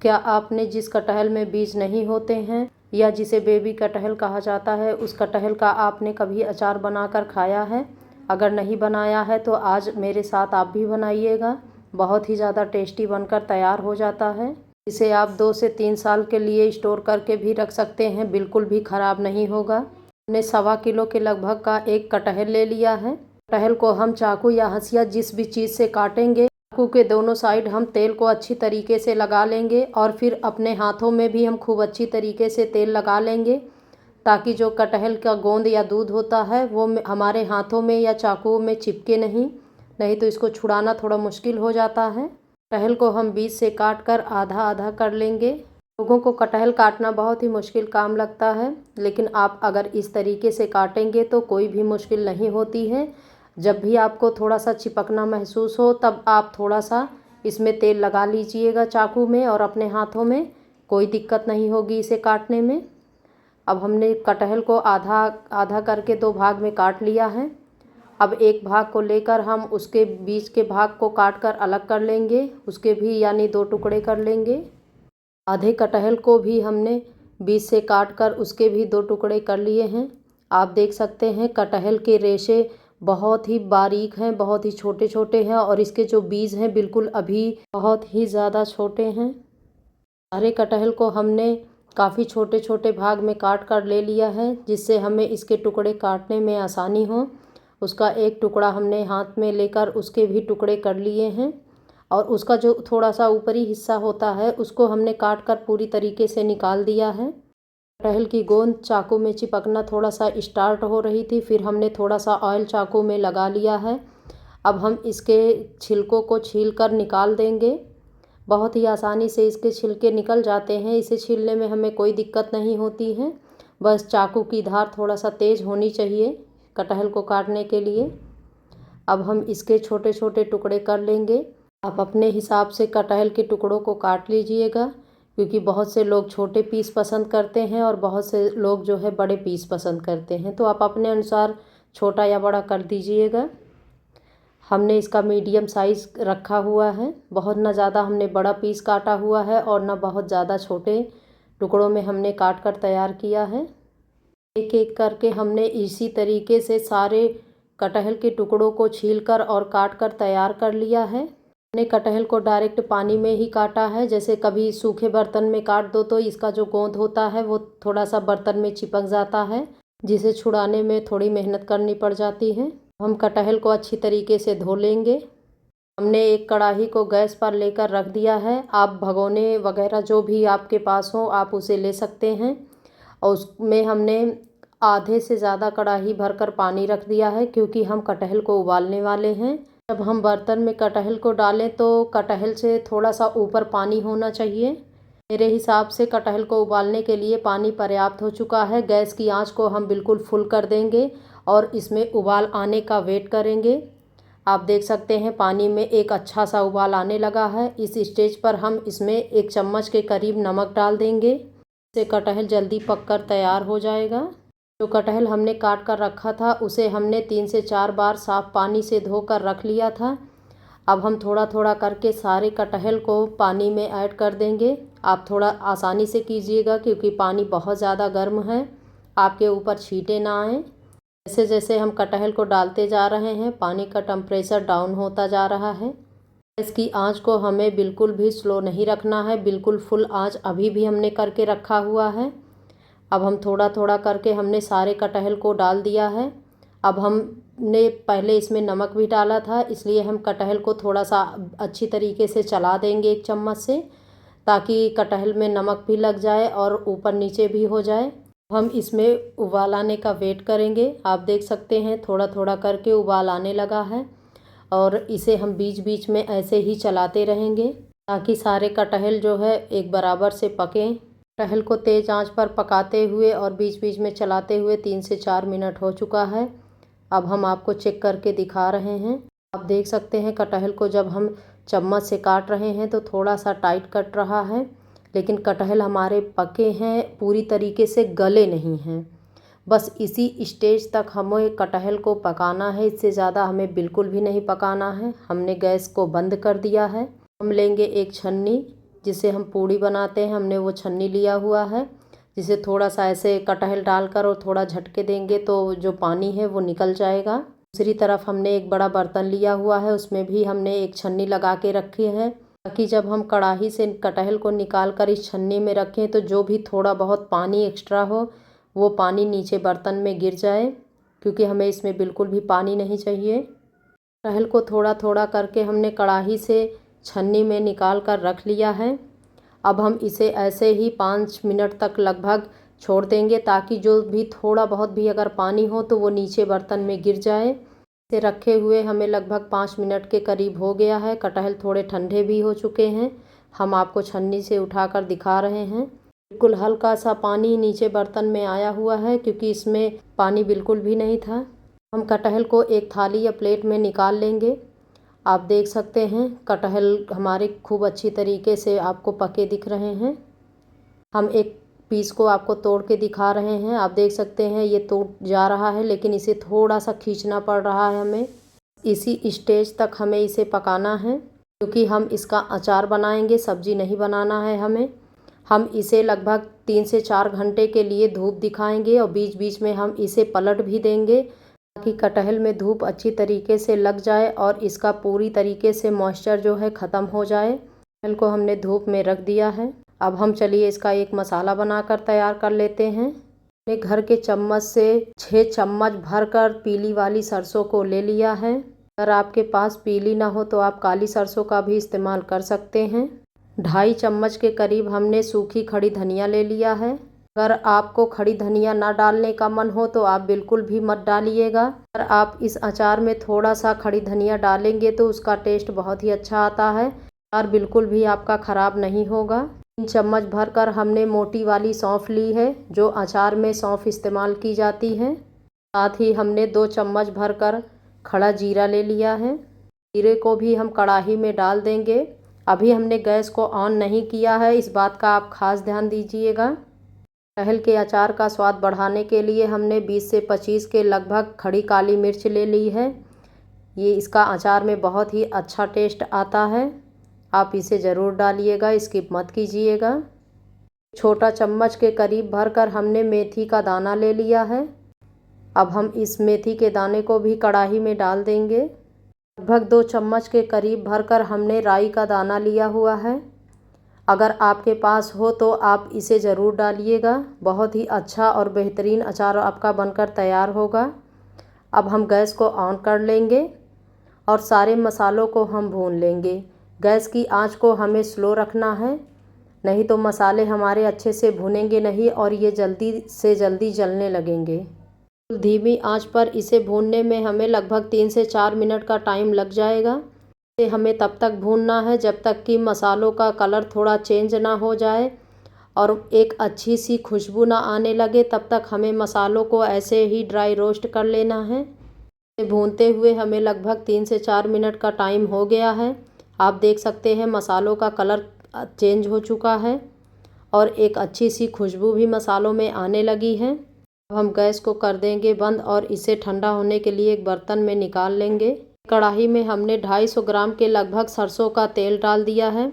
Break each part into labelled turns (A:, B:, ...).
A: क्या आपने जिस कटहल में बीज नहीं होते हैं या जिसे बेबी कटहल कहा जाता है, उस कटहल का आपने कभी अचार बनाकर खाया है? अगर नहीं बनाया है तो आज मेरे साथ आप भी बनाइएगा। बहुत ही ज़्यादा टेस्टी बनकर तैयार हो जाता है। इसे आप 2 से 3 साल के लिए स्टोर करके भी रख सकते हैं, बिल्कुल भी ख़राब नहीं होगा। हमने 1.25 किलो के लगभग का एक कटहल ले लिया है। कटहल को हम चाकू या हंसिया जिस भी चीज़ से काटेंगे, चाकू के दोनों साइड हम तेल को अच्छी तरीके से लगा लेंगे और फिर अपने हाथों में भी हम खूब अच्छी तरीके से तेल लगा लेंगे, ताकि जो कटहल का गोंद या दूध होता है वो हमारे हाथों में या चाकू में चिपके नहीं तो इसको छुड़ाना थोड़ा मुश्किल हो जाता है। कटहल को हम बीज से काट कर आधा आधा कर लेंगे। लोगों को कटहल काटना बहुत ही मुश्किल काम लगता है, लेकिन आप अगर इस तरीके से काटेंगे तो कोई भी मुश्किल नहीं होती है। जब भी आपको थोड़ा सा चिपकना महसूस हो तब आप थोड़ा सा इसमें तेल लगा लीजिएगा चाकू में और अपने हाथों में, कोई दिक्कत नहीं होगी इसे काटने में। अब हमने कटहल को आधा आधा करके 2 भाग में काट लिया है। अब एक भाग को लेकर हम उसके बीच के भाग को काट कर अलग कर लेंगे, उसके भी यानी 2 टुकड़े कर लेंगे। आधे कटहल को भी हमने बीच से काट कर उसके भी 2 टुकड़े कर लिए हैं। आप देख सकते हैं कटहल के रेशे बहुत ही बारीक हैं, बहुत ही छोटे छोटे हैं और इसके जो बीज हैं बिल्कुल अभी बहुत ही ज़्यादा छोटे हैं। सारे कटहल को हमने काफ़ी छोटे छोटे भाग में काट कर ले लिया है, जिससे हमें इसके टुकड़े काटने में आसानी हो। उसका एक टुकड़ा हमने हाथ में लेकर उसके भी टुकड़े कर लिए हैं और उसका जो थोड़ा सा ऊपरी हिस्सा होता है उसको हमने काट कर पूरी तरीके से निकाल दिया है। कटहल की गोंद चाकू में चिपकना थोड़ा सा स्टार्ट हो रही थी, फिर हमने थोड़ा सा ऑयल चाकू में लगा लिया है। अब हम इसके छिलकों को छील कर निकाल देंगे। बहुत ही आसानी से इसके छिलके निकल जाते हैं, इसे छीलने में हमें कोई दिक्कत नहीं होती है। बस चाकू की धार थोड़ा सा तेज़ होनी चाहिए कटहल को काटने के लिए। अब हम इसके छोटे छोटे टुकड़े कर लेंगे। आप अपने हिसाब से कटहल के टुकड़ों को काट लीजिएगा, क्योंकि बहुत से लोग छोटे पीस पसंद करते हैं और बहुत से लोग जो है बड़े पीस पसंद करते हैं, तो आप अपने अनुसार छोटा या बड़ा कर दीजिएगा। हमने इसका मीडियम साइज़ रखा हुआ है, बहुत ना ज़्यादा हमने बड़ा पीस काटा हुआ है और ना बहुत ज़्यादा छोटे टुकड़ों में हमने काट कर तैयार किया है। एक एक करके हमने इसी तरीके से सारे कटहल के टुकड़ों को छीलकर और काट कर तैयार कर लिया है। हमने कटहल को डायरेक्ट पानी में ही काटा है, जैसे कभी सूखे बर्तन में काट दो तो इसका जो गोंद होता है वो थोड़ा सा बर्तन में चिपक जाता है, जिसे छुड़ाने में थोड़ी मेहनत करनी पड़ जाती है। हम कटहल को अच्छी तरीके से धो लेंगे। हमने एक कढ़ाई को गैस पर लेकर रख दिया है। आप भगोने वगैरह जो भी आपके पास हो आप उसे ले सकते हैं और उसमें हमने आधे से ज़्यादा कढ़ाई भरकर पानी रख दिया है, क्योंकि हम कटहल को उबालने वाले हैं। जब हम बर्तन में कटहल को डालें तो कटहल से थोड़ा सा ऊपर पानी होना चाहिए। मेरे हिसाब से कटहल को उबालने के लिए पानी पर्याप्त हो चुका है। गैस की आंच को हम बिल्कुल फुल कर देंगे और इसमें उबाल आने का वेट करेंगे। आप देख सकते हैं पानी में एक अच्छा सा उबाल आने लगा है। इस स्टेज पर हम इसमें 1 चम्मच के करीब नमक डाल देंगे, इससे कटहल जल्दी पककर तैयार हो जाएगा। जो कटहल हमने काट कर रखा था उसे हमने 3 से 4 बार साफ़ पानी से धोकर रख लिया था। अब हम थोड़ा थोड़ा करके सारे कटहल को पानी में ऐड कर देंगे। आप थोड़ा आसानी से कीजिएगा, क्योंकि पानी बहुत ज़्यादा गर्म है, आपके ऊपर छींटे ना आएँ। जैसे जैसे हम कटहल को डालते जा रहे हैं पानी का टेम्परेचर डाउन होता जा रहा है। गैस की आंच को हमें बिल्कुल भी स्लो नहीं रखना है, बिल्कुल फुल आंच अभी भी हमने करके रखा हुआ है। अब हम थोड़ा थोड़ा करके हमने सारे कटहल को डाल दिया है। अब हमने पहले इसमें नमक भी डाला था, इसलिए हम कटहल को थोड़ा सा अच्छी तरीके से चला देंगे 1 चम्मच से, ताकि कटहल में नमक भी लग जाए और ऊपर नीचे भी हो जाए। हम इसमें उबाल आने का वेट करेंगे। आप देख सकते हैं थोड़ा थोड़ा करके उबाल आने लगा है और इसे हम बीच बीच में ऐसे ही चलाते रहेंगे, ताकि सारे कटहल जो है एक बराबर से पकें। कटहल को तेज़ आंच पर पकाते हुए और बीच बीच में चलाते हुए 3 से 4 मिनट हो चुका है। अब हम आपको चेक करके दिखा रहे हैं। आप देख सकते हैं कटहल को जब हम चम्मच से काट रहे हैं तो थोड़ा सा टाइट कट रहा है, लेकिन कटहल हमारे पके हैं, पूरी तरीके से गले नहीं हैं। बस इसी स्टेज तक हमें कटहल को पकाना है, इससे ज़्यादा हमें बिल्कुल भी नहीं पकाना है। हमने गैस को बंद कर दिया है। हम लेंगे एक छन्नी, जिसे हम पूड़ी बनाते हैं, हमने वो छन्नी लिया हुआ है, जिसे थोड़ा सा ऐसे कटहल डालकर और थोड़ा झटके देंगे तो जो पानी है वो निकल जाएगा। दूसरी तरफ हमने एक बड़ा बर्तन लिया हुआ है, उसमें भी हमने एक छन्नी लगा के रखी है, ताकि जब हम कढ़ाई से कटहल को निकाल कर इस छन्नी में रखें तो जो भी थोड़ा बहुत पानी एक्स्ट्रा हो वो पानी नीचे बर्तन में गिर जाए, क्योंकि हमें इसमें बिल्कुल भी पानी नहीं चाहिए। कटहल को थोड़ा थोड़ा करके हमने कढ़ाई से छन्नी में निकाल कर रख लिया है। अब हम इसे ऐसे ही 5 मिनट तक लगभग छोड़ देंगे, ताकि जो भी थोड़ा बहुत भी अगर पानी हो तो वो नीचे बर्तन में गिर जाए। इसे रखे हुए हमें लगभग 5 मिनट के करीब हो गया है। कटहल थोड़े ठंडे भी हो चुके हैं। हम आपको छन्नी से उठाकर दिखा रहे हैं। बिल्कुल हल्का सा पानी नीचे बर्तन में आया हुआ है, क्योंकि इसमें पानी बिल्कुल भी नहीं था। हम कटहल को एक थाली या प्लेट में निकाल लेंगे। आप देख सकते हैं कटहल हमारे खूब अच्छी तरीके से आपको पके दिख रहे हैं। हम एक पीस को आपको तोड़ के दिखा रहे हैं। आप देख सकते हैं ये टूट जा रहा है, लेकिन इसे थोड़ा सा खींचना पड़ रहा है हमें। इसी स्टेज तक हमें इसे पकाना है, क्योंकि हम इसका अचार बनाएंगे, सब्जी नहीं बनाना है हमें। हम इसे लगभग 3 से 4 घंटे के लिए धूप दिखाएंगे और बीच बीच में हम इसे पलट भी देंगे, ताकि कटहल में धूप अच्छी तरीके से लग जाए और इसका पूरी तरीके से मॉइस्चर जो है ख़त्म हो जाए। कटहल को हमने धूप में रख दिया है। अब हम चलिए इसका एक मसाला बनाकर तैयार कर लेते हैं। अपने घर के चम्मच से 6 चम्मच भरकर पीली वाली सरसों को ले लिया है। अगर आपके पास पीली ना हो तो आप काली सरसों का भी इस्तेमाल कर सकते हैं। 2.5 चम्मच के करीब हमने सूखी खड़ी धनिया ले लिया है। अगर आपको खड़ी धनिया ना डालने का मन हो तो आप बिल्कुल भी मत डालिएगा। अगर आप इस अचार में थोड़ा सा खड़ी धनिया डालेंगे तो उसका टेस्ट बहुत ही अच्छा आता है। अचार बिल्कुल भी आपका ख़राब नहीं होगा। 3 चम्मच भरकर हमने मोटी वाली सौंफ ली है, जो अचार में सौंफ इस्तेमाल की जाती है। साथ ही हमने 2 चम्मच भरकर खड़ा जीरा ले लिया है। जीरे को भी हम कढ़ाई में डाल देंगे। अभी हमने गैस को ऑन नहीं किया है, इस बात का आप खास ध्यान दीजिएगा। कटहल के अचार का स्वाद बढ़ाने के लिए हमने 20 से 25 के लगभग खड़ी काली मिर्च ले ली है। ये इसका अचार में बहुत ही अच्छा टेस्ट आता है। आप इसे ज़रूर डालिएगा, स्किप मत कीजिएगा। छोटा चम्मच के करीब भरकर हमने मेथी का दाना ले लिया है। अब हम इस मेथी के दाने को भी कढ़ाई में डाल देंगे। लगभग 2 चम्मच के करीब भरकर हमने राई का दाना लिया हुआ है। अगर आपके पास हो तो आप इसे ज़रूर डालिएगा। बहुत ही अच्छा और बेहतरीन अचार आपका बनकर तैयार होगा। अब हम गैस को ऑन कर लेंगे और सारे मसालों को हम भून लेंगे। गैस की आंच को हमें स्लो रखना है, नहीं तो मसाले हमारे अच्छे से भुनेंगे नहीं और ये जल्दी से जल्दी जलने लगेंगे। धीमी आंच पर इसे भूनने में हमें लगभग 3 से 4 मिनट का टाइम लग जाएगा। इसे हमें तब तक भूनना है जब तक कि मसालों का कलर थोड़ा चेंज ना हो जाए और एक अच्छी सी खुशबू ना आने लगे। तब तक हमें मसालों को ऐसे ही ड्राई रोस्ट कर लेना है। इसे भूनते हुए हमें लगभग 3 से 4 मिनट का टाइम हो गया है। आप देख सकते हैं मसालों का कलर चेंज हो चुका है और एक अच्छी सी खुशबू भी मसालों में आने लगी है। अब हम गैस को कर देंगे बंद और इसे ठंडा होने के लिए एक बर्तन में निकाल लेंगे। कढ़ाई में हमने 250 ग्राम के लगभग सरसों का तेल डाल दिया है।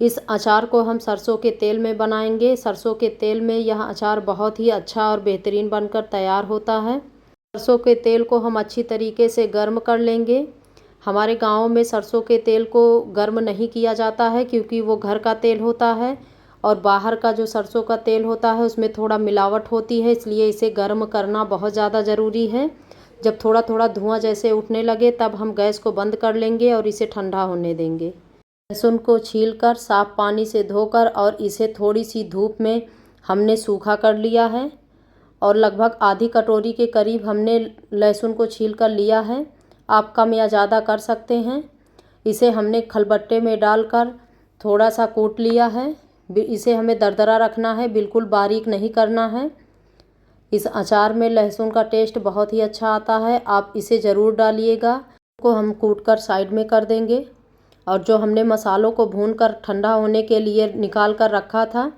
A: इस अचार को हम सरसों के तेल में बनाएंगे। सरसों के तेल में यह अचार बहुत ही अच्छा और बेहतरीन बनकर तैयार होता है। सरसों के तेल को हम अच्छी तरीके से गर्म कर लेंगे। हमारे गाँव में सरसों के तेल को गर्म नहीं किया जाता है, क्योंकि वो घर का तेल होता है और बाहर का जो सरसों का तेल होता है उसमें थोड़ा मिलावट होती है, इसलिए इसे गर्म करना बहुत ज़्यादा ज़रूरी है। जब थोड़ा थोड़ा धुआं जैसे उठने लगे तब हम गैस को बंद कर लेंगे और इसे ठंडा होने देंगे। लहसुन को छीलकर साफ़ पानी से धोकर और इसे थोड़ी सी धूप में हमने सूखा कर लिया है और लगभग आधी कटोरी के करीब हमने लहसुन को छील कर लिया है। आप कम या ज़्यादा कर सकते हैं। इसे हमने खलबट्टे में डालकर थोड़ा सा कूट लिया है। इसे हमें दरदरा रखना है, बिल्कुल बारीक नहीं करना है। इस अचार में लहसुन का टेस्ट बहुत ही अच्छा आता है, आप इसे ज़रूर डालिएगा। को हम कूट कर साइड में कर देंगे और जो हमने मसालों को भूनकर ठंडा होने के लिए निकाल कर रखा था,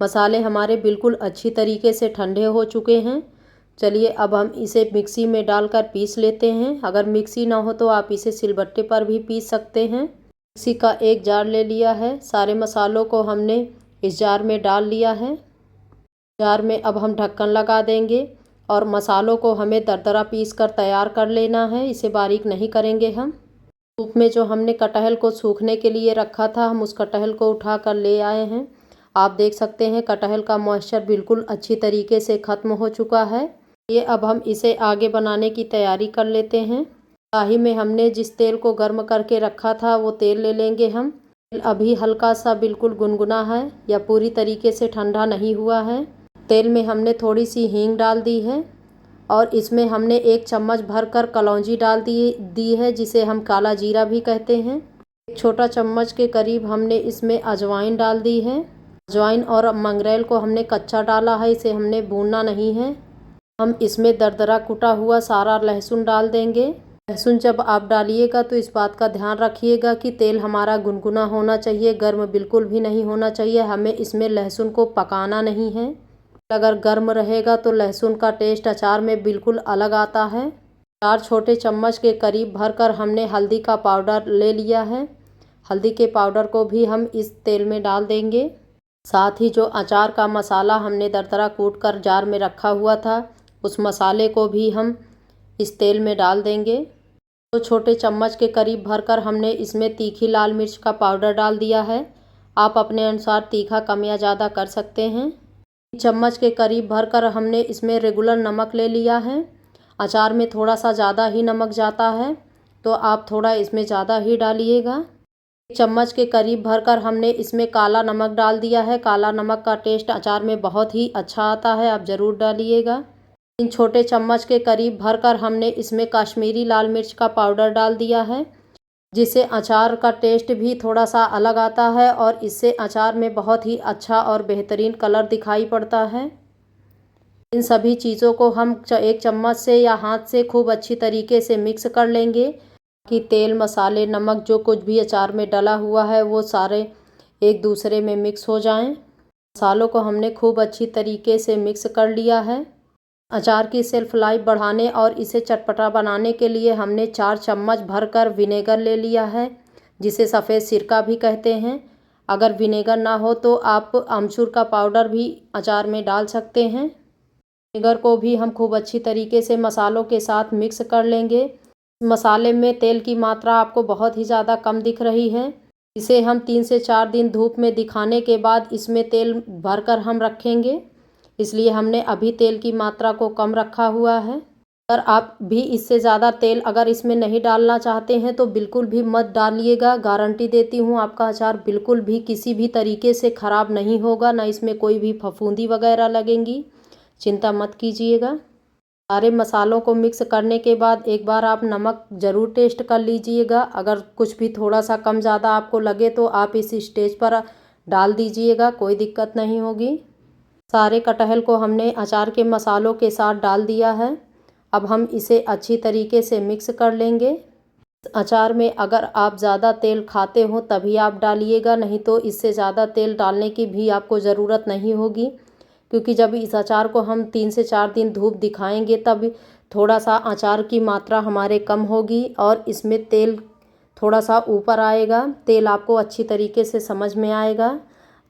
A: मसाले हमारे बिल्कुल अच्छी तरीके से ठंडे हो चुके हैं। चलिए अब हम इसे मिक्सी में डालकर पीस लेते हैं। अगर मिक्सी ना हो तो आप इसे सिलबट्टे पर भी पीस सकते हैं। मिक्सी का एक जार ले लिया है। सारे मसालों को हमने इस जार में डाल लिया है। जार में अब हम ढक्कन लगा देंगे और मसालों को हमें दरदरा पीस कर तैयार कर लेना है। इसे बारीक नहीं करेंगे हम। धूप में जो हमने कटहल को सूखने के लिए रखा था, हम उस कटहल को उठा कर ले आए हैं। आप देख सकते हैं कटहल का मॉइस्चर बिल्कुल अच्छी तरीके से ख़त्म हो चुका है। ये अब हम इसे आगे बनाने की तैयारी कर लेते हैं। कढ़ाई में हमने जिस तेल को गर्म करके रखा था वो तेल ले लेंगे हम। तेल अभी हल्का सा बिल्कुल गुनगुना है या पूरी तरीके से ठंडा नहीं हुआ है। तेल में हमने थोड़ी सी हींग डाल दी है और इसमें हमने 1 चम्मच भरकर कलौंजी डाल दी है, जिसे हम काला जीरा भी कहते हैं। 1 छोटा चम्मच के करीब हमने इसमें अजवाइन डाल दी है। अजवाइन और मंगरेल को हमने कच्चा डाला है, इसे हमने भूनना नहीं है। हम इसमें दरदरा कुटा हुआ सारा लहसुन डाल देंगे। लहसुन जब आप डालिएगा तो इस बात का ध्यान रखिएगा कि तेल हमारा गुनगुना होना चाहिए, गर्म बिल्कुल भी नहीं होना चाहिए। हमें इसमें लहसुन को पकाना नहीं है। अगर गर्म रहेगा तो लहसुन का टेस्ट अचार में बिल्कुल अलग आता है। 4 छोटे चम्मच के करीब भरकर हमने हल्दी का पाउडर ले लिया है। हल्दी के पाउडर को भी हम इस तेल में डाल देंगे। साथ ही जो अचार का मसाला हमने दरदरा कूट कर जार में रखा हुआ था, उस मसाले को भी हम इस तेल में डाल देंगे। 2 छोटे चम्मच के करीब भरकर हमने इसमें तीखी लाल मिर्च का पाउडर डाल दिया है। आप अपने अनुसार तीखा कम या ज़्यादा कर सकते हैं। 3 चम्मच के करीब भरकर हमने इसमें रेगुलर नमक ले लिया है। अचार में थोड़ा सा ज़्यादा ही नमक जाता है, तो आप थोड़ा इसमें ज़्यादा ही डालिएगा। 1 चम्मच के करीब भरकर हमने इसमें काला नमक डाल दिया है। काला नमक का टेस्ट अचार में बहुत ही अच्छा आता है, आप ज़रूर डालिएगा। 3 छोटे चम्मच के करीब भरकर हमने इसमें कश्मीरी लाल मिर्च का पाउडर डाल दिया है, जिससे अचार का टेस्ट भी थोड़ा सा अलग आता है और इससे अचार में बहुत ही अच्छा और बेहतरीन कलर दिखाई पड़ता है। इन सभी चीज़ों को हम 1 चम्मच से या हाथ से खूब अच्छी तरीके से मिक्स कर लेंगे कि तेल, मसाले, नमक जो कुछ भी अचार में डला हुआ है वो सारे एक दूसरे में मिक्स हो जाएं। मसालों को हमने खूब अच्छी तरीके से मिक्स कर लिया है। अचार की सेल्फ लाइफ बढ़ाने और इसे चटपटा बनाने के लिए हमने 4 चम्मच भरकर विनेगर ले लिया है, जिसे सफ़ेद सिरका भी कहते हैं। अगर विनेगर ना हो तो आप अमचूर का पाउडर भी अचार में डाल सकते हैं। विनेगर को भी हम खूब अच्छी तरीके से मसालों के साथ मिक्स कर लेंगे। मसाले में तेल की मात्रा आपको बहुत ही ज़्यादा कम दिख रही है। इसे हम 3 से 4 दिन धूप में दिखाने के बाद इसमें तेल भरकर हम रखेंगे, इसलिए हमने अभी तेल की मात्रा को कम रखा हुआ है। अगर आप भी इससे ज़्यादा तेल अगर इसमें नहीं डालना चाहते हैं तो बिल्कुल भी मत डालिएगा। गारंटी देती हूँ आपका अचार बिल्कुल भी किसी भी तरीके से ख़राब नहीं होगा, ना इसमें कोई भी फफूंदी वगैरह लगेंगी। चिंता मत कीजिएगा। सारे मसालों को मिक्स करने के बाद एक बार आप नमक ज़रूर टेस्ट कर लीजिएगा। अगर कुछ भी थोड़ा सा कम ज़्यादा आपको लगे तो आप इस स्टेज पर डाल दीजिएगा, कोई दिक्कत नहीं होगी। सारे कटहल को हमने अचार के मसालों के साथ डाल दिया है। अब हम इसे अच्छी तरीके से मिक्स कर लेंगे। अचार में अगर आप ज़्यादा तेल खाते हो तभी आप डालिएगा, नहीं तो इससे ज़्यादा तेल डालने की भी आपको ज़रूरत नहीं होगी, क्योंकि जब इस अचार को हम 3 से 4 दिन धूप दिखाएंगे तब थोड़ा सा अचार की मात्रा हमारे कम होगी और इसमें तेल थोड़ा सा ऊपर आएगा। तेल आपको अच्छी तरीके से समझ में आएगा,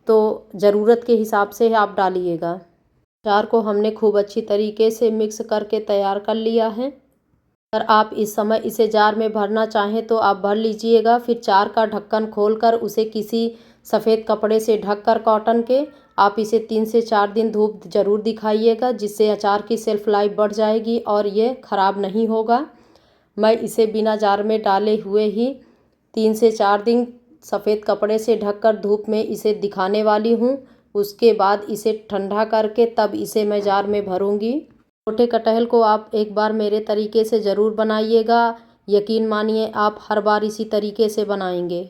A: तो ज़रूरत के हिसाब से आप डालिएगा। अचार को हमने खूब अच्छी तरीके से मिक्स करके तैयार कर लिया है। अगर आप इस समय इसे जार में भरना चाहें तो आप भर लीजिएगा। फिर जार का ढक्कन खोलकर उसे किसी सफ़ेद कपड़े से ढककर कॉटन के आप इसे 3 से 4 दिन धूप ज़रूर दिखाइएगा, जिससे अचार की सेल्फ लाइफ बढ़ जाएगी और ये ख़राब नहीं होगा। मैं इसे बिना जार में डाले हुए ही 3 से 4 दिन सफ़ेद कपड़े से ढककर धूप में इसे दिखाने वाली हूँ। उसके बाद इसे ठंडा करके तब इसे मैं जार में भरूँगी। छोटे कटहल को आप एक बार मेरे तरीके से ज़रूर बनाइएगा। यकीन मानिए आप हर बार इसी तरीके से बनाएंगे।